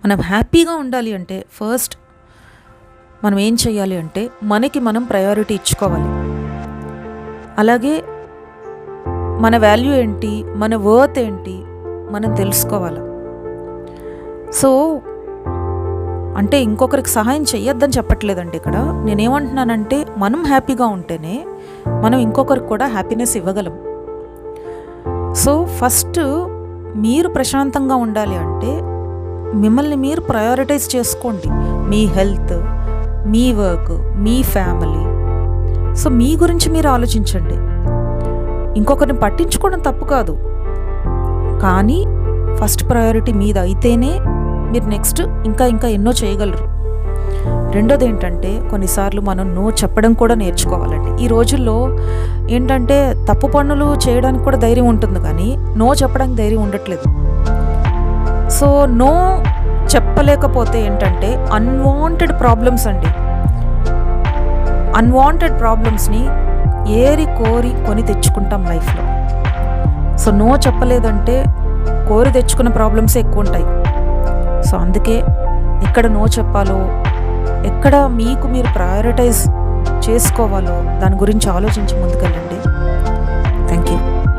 మనం హ్యాపీగా ఉండాలి అంటే ఫస్ట్ మనం ఏం చేయాలి అంటే మనకి మనం ప్రయారిటీ ఇచ్చుకోవాలి. అలాగే మన వాల్యూ ఏంటి, మన వర్త్ ఏంటి మనం తెలుసుకోవాలి. సో అంటే ఇంకొకరికి సహాయం చెయ్యొద్దని చెప్పట్లేదండి ఇక్కడ. నేనేమంటున్నానంటే మనం హ్యాపీగా ఉంటేనే మనం ఇంకొకరికి కూడా హ్యాపీనెస్ ఇవ్వగలం. సో ఫస్ట్ మీరు ప్రశాంతంగా ఉండాలి అంటే మిమ్మల్ని మీరు ప్రయారిటైజ్ చేసుకోండి. మీ హెల్త్, మీ వర్క్, మీ ఫ్యామిలీ. సో మీ గురించి మీరు ఆలోచించండి. ఇంకొకరిని పట్టించుకోవడం తప్పు కాదు, కానీ ఫస్ట్ ప్రయారిటీ మీద అయితేనే మీరు నెక్స్ట్ ఇంకా ఇంకా ఎన్నో చేయగలరు. రెండోది ఏంటంటే కొన్నిసార్లు మనం నో చెప్పడం కూడా నేర్చుకోవాలండి. ఈ రోజుల్లో ఏంటంటే తప్పు పనులు చేయడానికి కూడా ధైర్యం ఉంటుంది, కానీ నో చెప్పడానికి ధైర్యం ఉండట్లేదు. సో నో చెప్పలేకపోతే ఏంటంటే అన్వాంటెడ్ ప్రాబ్లమ్స్ అండి. అన్వాంటెడ్ ప్రాబ్లమ్స్ని ఏరి కోరి కొని తెచ్చుకుంటాం లైఫ్లో. సో నో చెప్పలేదంటే కోరి తెచ్చుకున్న ప్రాబ్లమ్సే ఎక్కువ ఉంటాయి. సో అందుకే ఎక్కడ నో చెప్పాలో, ఎక్కడ మీకు మీరు ప్రయారిటైజ్ చేసుకోవాలో దాని గురించి ఆలోచించి ముందుకెళ్ళండి.